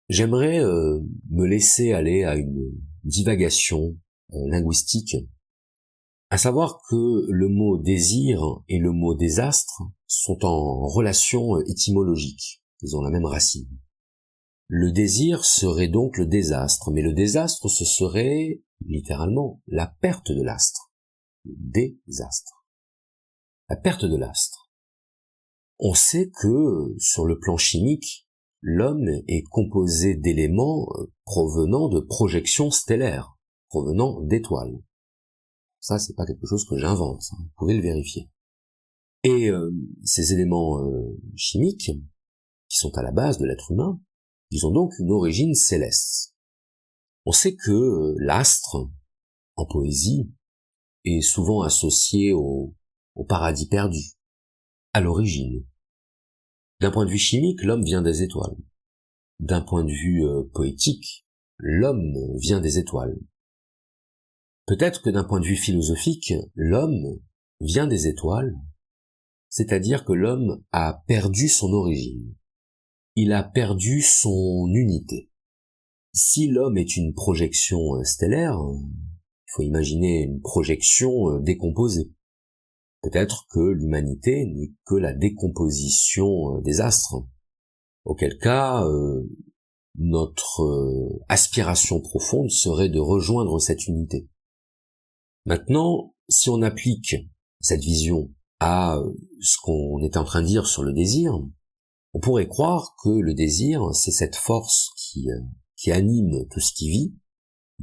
J'aimerais me laisser aller à une divagation linguistique, à savoir que le mot désir et le mot désastre sont en relation étymologique, ils ont la même racine. Le désir serait donc le désastre, mais le désastre ce serait littéralement la perte de l'astre, le désastre, la perte de l'astre. On sait que sur le plan chimique, l'homme est composé d'éléments provenant de projections stellaires, provenant d'étoiles. Ça, c'est pas quelque chose que j'invente, hein, vous pouvez le vérifier. Et ces éléments chimiques, qui sont à la base de l'être humain, ils ont donc une origine céleste. On sait que l'astre, en poésie, est souvent associé au paradis perdu, à l'origine. D'un point de vue chimique, l'homme vient des étoiles. D'un point de vue poétique, l'homme vient des étoiles. Peut-être que d'un point de vue philosophique, l'homme vient des étoiles, c'est-à-dire que l'homme a perdu son origine. Il a perdu son unité. Si l'homme est une projection stellaire, il faut imaginer une projection décomposée. Peut-être que l'humanité n'est que la décomposition des astres, auquel cas notre aspiration profonde serait de rejoindre cette unité. Maintenant, si on applique cette vision à ce qu'on est en train de dire sur le désir, on pourrait croire que le désir, c'est cette force qui anime tout ce qui vit,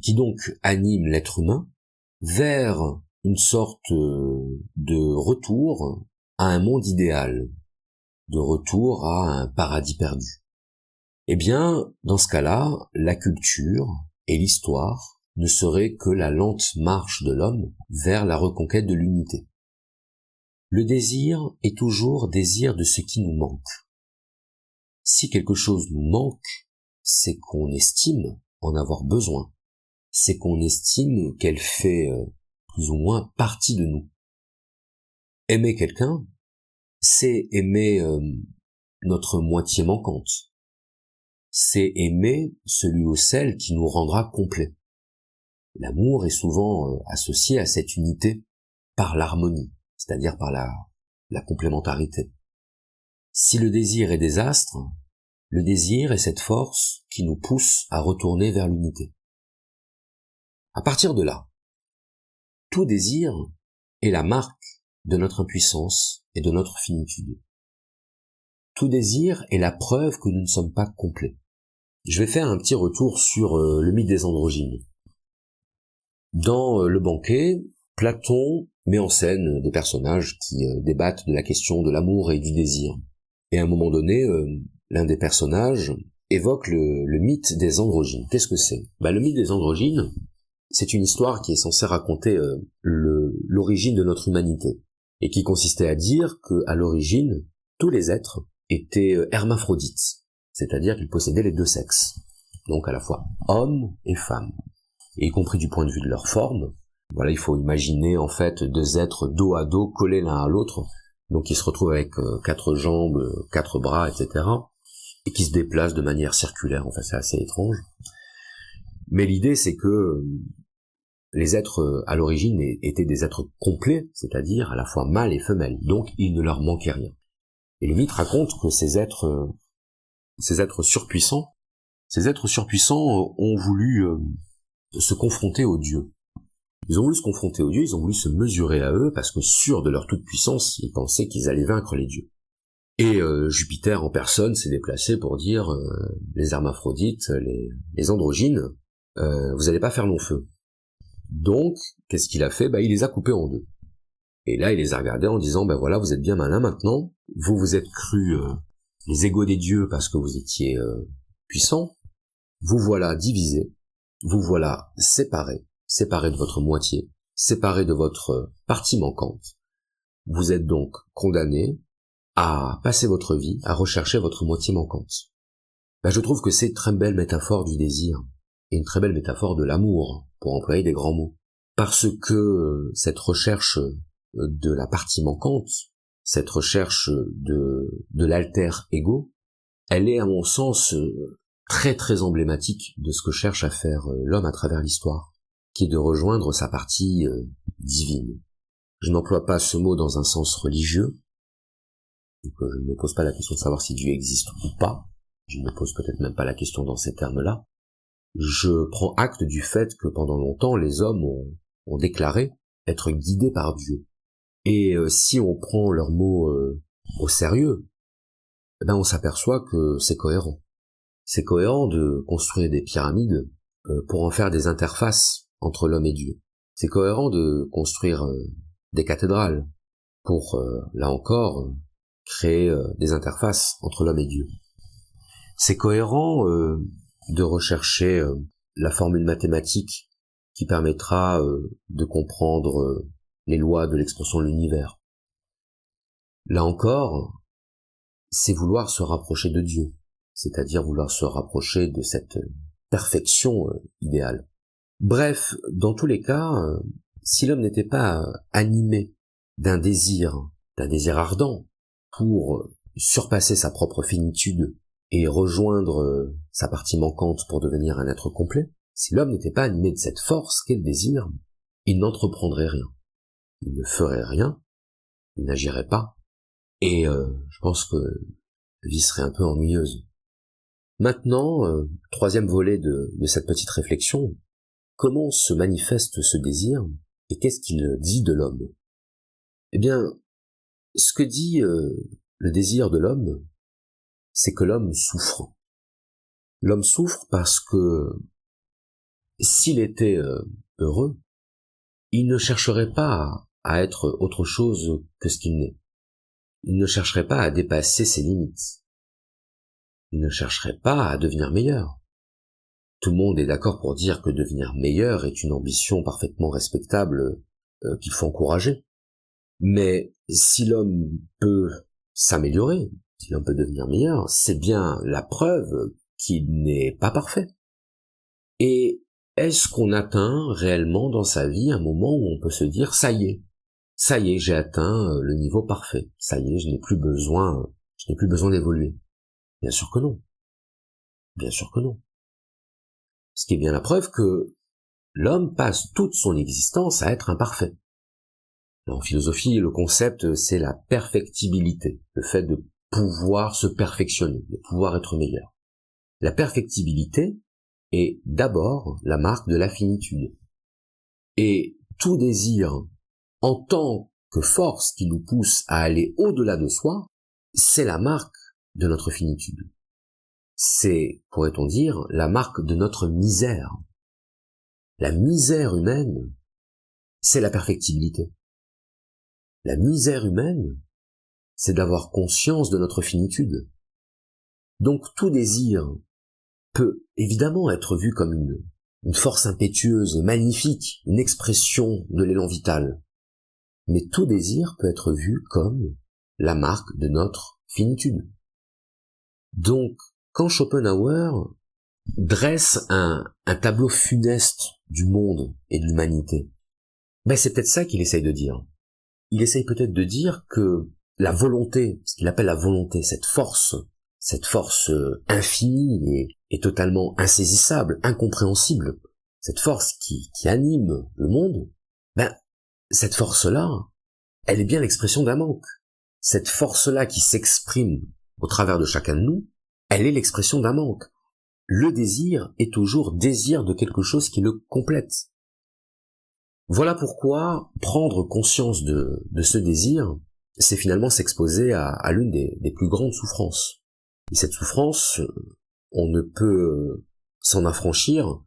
qui donc anime l'être humain vers une sorte de retour à un monde idéal, de retour à un paradis perdu. Eh bien, dans ce cas-là, la culture et l'histoire ne seraient que la lente marche de l'homme vers la reconquête de l'unité. Le désir est toujours désir de ce qui nous manque. Si quelque chose nous manque, c'est qu'on estime en avoir besoin, c'est qu'on estime qu'elle fait plus ou moins partie de nous. Aimer quelqu'un, c'est aimer notre moitié manquante. C'est aimer celui ou celle qui nous rendra complet. L'amour est souvent associé à cette unité par l'harmonie, c'est-à-dire par la complémentarité. Si le désir est désastre, le désir est cette force qui nous pousse à retourner vers l'unité. À partir de là, tout désir est la marque de notre impuissance et de notre finitude. Tout désir est la preuve que nous ne sommes pas complets. Je vais faire un petit retour sur le mythe des androgynes. Dans le banquet, Platon met en scène des personnages qui débattent de la question de l'amour et du désir. Et à un moment donné, l'un des personnages évoque le mythe des androgynes. Qu'est-ce que c'est ? Le mythe des androgynes, c'est une histoire qui est censée raconter l'origine de notre humanité, et qui consistait à dire qu'à l'origine, tous les êtres étaient hermaphrodites, c'est-à-dire qu'ils possédaient les deux sexes, donc à la fois hommes et femmes, et y compris du point de vue de leur forme. Voilà, il faut imaginer en fait deux êtres dos à dos, collés l'un à l'autre, donc ils se retrouvent avec 4 jambes, 4 bras, etc., et qui se déplacent de manière circulaire. Enfin, c'est assez étrange. Mais l'idée, c'est que les êtres à l'origine étaient des êtres complets, c'est-à-dire à la fois mâles et femelles, donc il ne leur manquait rien. Et le mythe raconte que ces êtres surpuissants ont voulu se confronter aux dieux. Ils ont voulu se confronter aux dieux, ils ont voulu se mesurer à eux, parce que sûrs de leur toute-puissance, ils pensaient qu'ils allaient vaincre les dieux. Et Jupiter en personne s'est déplacé pour dire les hermaphrodites, les androgynes, vous allez pas faire long feu. Donc, qu'est-ce qu'il a fait ? Il les a coupés en deux. Et là, il les a regardés en disant, voilà, vous êtes bien malins maintenant, vous vous êtes crus les égaux des dieux parce que vous étiez puissants, vous voilà divisés, vous voilà séparés de votre moitié, séparés de votre partie manquante. Vous êtes donc condamnés à passer votre vie à rechercher votre moitié manquante. Je trouve que c'est une très belle métaphore du désir, et une très belle métaphore de l'amour, pour employer des grands mots. Parce que cette recherche de la partie manquante, cette recherche de l'alter ego, elle est à mon sens très très emblématique de ce que cherche à faire l'homme à travers l'histoire, qui est de rejoindre sa partie divine. Je n'emploie pas ce mot dans un sens religieux, donc je ne me pose pas la question de savoir si Dieu existe ou pas, je ne me pose peut-être même pas la question dans ces termes-là. Je prends acte du fait que pendant longtemps, les hommes ont déclaré être guidés par Dieu. Et si on prend leurs mots au sérieux, on s'aperçoit que c'est cohérent. C'est cohérent de construire des pyramides pour en faire des interfaces entre l'homme et Dieu. C'est cohérent de construire des cathédrales pour, là encore, créer des interfaces entre l'homme et Dieu. C'est cohérent de rechercher la formule mathématique qui permettra de comprendre les lois de l'expansion de l'univers. Là encore, c'est vouloir se rapprocher de Dieu, c'est-à-dire vouloir se rapprocher de cette perfection idéale. Bref, dans tous les cas, si l'homme n'était pas animé d'un désir ardent pour surpasser sa propre finitude et rejoindre sa partie manquante pour devenir un être complet, si l'homme n'était pas animé de cette force qu'est le désir, il n'entreprendrait rien. Il ne ferait rien, il n'agirait pas, et je pense que la vie serait un peu ennuyeuse. Maintenant, troisième volet de cette petite réflexion, comment se manifeste ce désir et qu'est-ce qu'il dit de l'homme? Eh bien, ce que dit le désir de l'homme, c'est que l'homme souffre. L'homme souffre parce que s'il était heureux, il ne chercherait pas à être autre chose que ce qu'il n'est. Il ne chercherait pas à dépasser ses limites. Il ne chercherait pas à devenir meilleur. Tout le monde est d'accord pour dire que devenir meilleur est une ambition parfaitement respectable qu'il faut encourager. Mais si l'homme peut s'améliorer, si l'homme peut devenir meilleur, c'est bien la preuve qu'il n'est pas parfait. Et est-ce qu'on atteint réellement dans sa vie un moment où on peut se dire ça y est, j'ai atteint le niveau parfait, ça y est, je n'ai plus besoin d'évoluer? Bien sûr que non. Bien sûr que non. Ce qui est bien la preuve que l'homme passe toute son existence à être imparfait. En philosophie, le concept, c'est la perfectibilité, le fait de pouvoir se perfectionner, de pouvoir être meilleur. La perfectibilité est d'abord la marque de la finitude. Et tout désir, en tant que force qui nous pousse à aller au-delà de soi, c'est la marque de notre finitude. C'est, pourrait-on dire, la marque de notre misère. La misère humaine, c'est la perfectibilité. La misère humaine, c'est d'avoir conscience de notre finitude. Donc tout désir peut évidemment être vu comme une force impétueuse et magnifique, une expression de l'élan vital. Mais tout désir peut être vu comme la marque de notre finitude. Donc, quand Schopenhauer dresse un tableau funeste du monde et de l'humanité, c'est peut-être ça qu'il essaye de dire. Il essaye peut-être de dire que la volonté, ce qu'il appelle la volonté, cette force infinie et totalement insaisissable, incompréhensible, cette force qui anime le monde, cette force-là, elle est bien l'expression d'un manque. Cette force-là qui s'exprime au travers de chacun de nous, elle est l'expression d'un manque. Le désir est toujours désir de quelque chose qui le complète. Voilà pourquoi prendre conscience de ce désir, c'est finalement s'exposer à l'une des plus grandes souffrances. Et cette souffrance, on ne peut s'en affranchir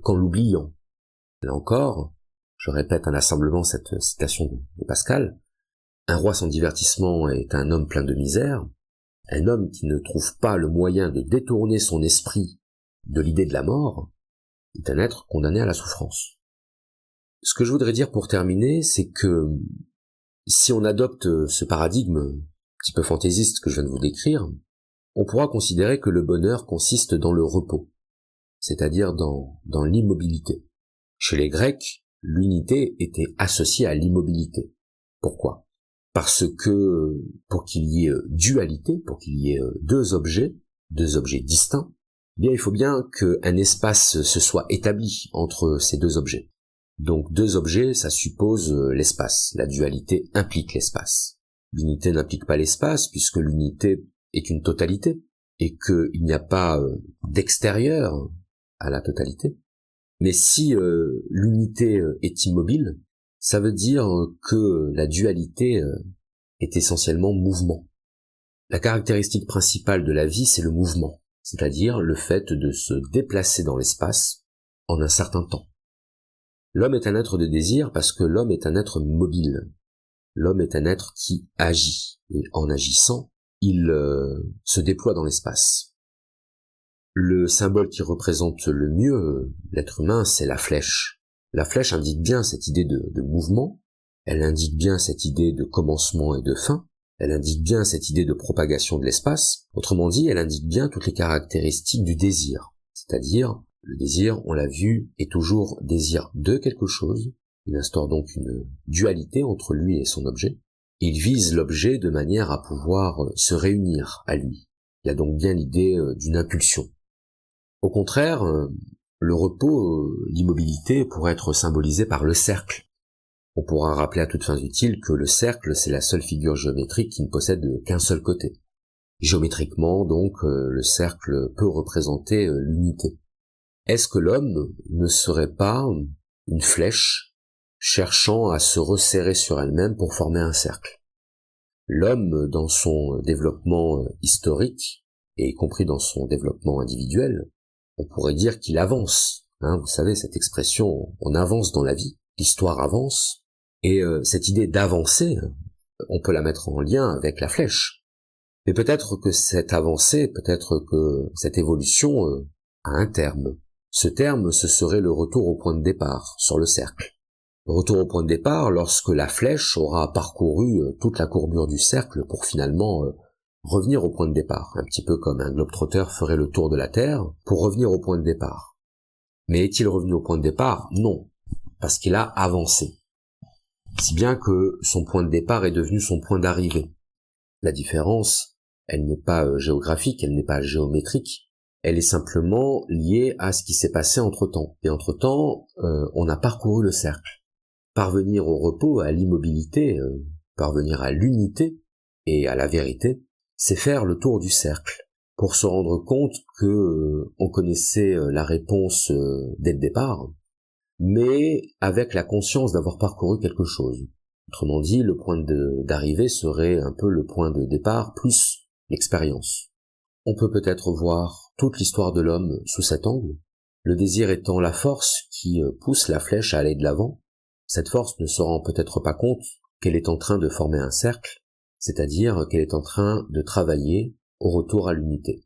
qu'en l'oubliant. Là encore, je répète inlassablement cette citation de Pascal, un roi sans divertissement est un homme plein de misère, un homme qui ne trouve pas le moyen de détourner son esprit de l'idée de la mort est un être condamné à la souffrance. Ce que je voudrais dire pour terminer, c'est que si on adopte ce paradigme un petit peu fantaisiste que je viens de vous décrire, on pourra considérer que le bonheur consiste dans le repos, c'est-à-dire dans l'immobilité. Chez les Grecs, l'unité était associée à l'immobilité. Pourquoi? Parce que pour qu'il y ait dualité, pour qu'il y ait deux objets distincts, bien il faut bien qu'un espace se soit établi entre ces deux objets. Donc deux objets, ça suppose l'espace. La dualité implique l'espace. L'unité n'implique pas l'espace puisque l'unité est une totalité et qu'il n'y a pas d'extérieur à la totalité. Mais si l'unité est immobile, ça veut dire que la dualité est essentiellement mouvement. La caractéristique principale de la vie, c'est le mouvement, c'est-à-dire le fait de se déplacer dans l'espace en un certain temps. L'homme est un être de désir parce que l'homme est un être mobile. L'homme est un être qui agit, et en agissant, il se déploie dans l'espace. Le symbole qui représente le mieux l'être humain, c'est la flèche. La flèche indique bien cette idée de mouvement, elle indique bien cette idée de commencement et de fin, elle indique bien cette idée de propagation de l'espace, autrement dit, elle indique bien toutes les caractéristiques du désir, c'est-à-dire, le désir, on l'a vu, est toujours désir de quelque chose, il instaure donc une dualité entre lui et son objet, il vise l'objet de manière à pouvoir se réunir à lui. Il y a donc bien l'idée d'une impulsion. Au contraire, le repos, l'immobilité pourrait être symbolisé par le cercle. On pourra rappeler à toutes fins utiles que le cercle, c'est la seule figure géométrique qui ne possède qu'un seul côté. Géométriquement, donc, le cercle peut représenter l'unité. Est-ce que l'homme ne serait pas une flèche cherchant à se resserrer sur elle-même pour former un cercle? L'homme, dans son développement historique, et y compris dans son développement individuel, on pourrait dire qu'il avance. Vous savez, cette expression, on avance dans la vie, l'histoire avance, et cette idée d'avancer, on peut la mettre en lien avec la flèche. Mais peut-être que cette avancée, peut-être que cette évolution a un terme. Ce terme, ce serait le retour au point de départ, sur le cercle. Le retour au point de départ lorsque la flèche aura parcouru toute la courbure du cercle pour finalement revenir au point de départ, un petit peu comme un globe-trotteur ferait le tour de la Terre pour revenir au point de départ. Mais est-il revenu au point de départ? Non, parce qu'il a avancé. Si bien que son point de départ est devenu son point d'arrivée. La différence, elle n'est pas géographique, elle n'est pas géométrique, elle est simplement liée à ce qui s'est passé entre-temps. Et entre-temps, on a parcouru le cercle. Parvenir au repos, à l'immobilité, parvenir à l'unité et à la vérité, c'est faire le tour du cercle, pour se rendre compte que on connaissait la réponse dès le départ, mais avec la conscience d'avoir parcouru quelque chose. Autrement dit, le point d'arrivée serait un peu le point de départ plus l'expérience. On peut peut-être voir toute l'histoire de l'homme sous cet angle, le désir étant la force qui pousse la flèche à aller de l'avant. Cette force ne se rend peut-être pas compte qu'elle est en train de former un cercle, c'est-à-dire qu'elle est en train de travailler au retour à l'unité.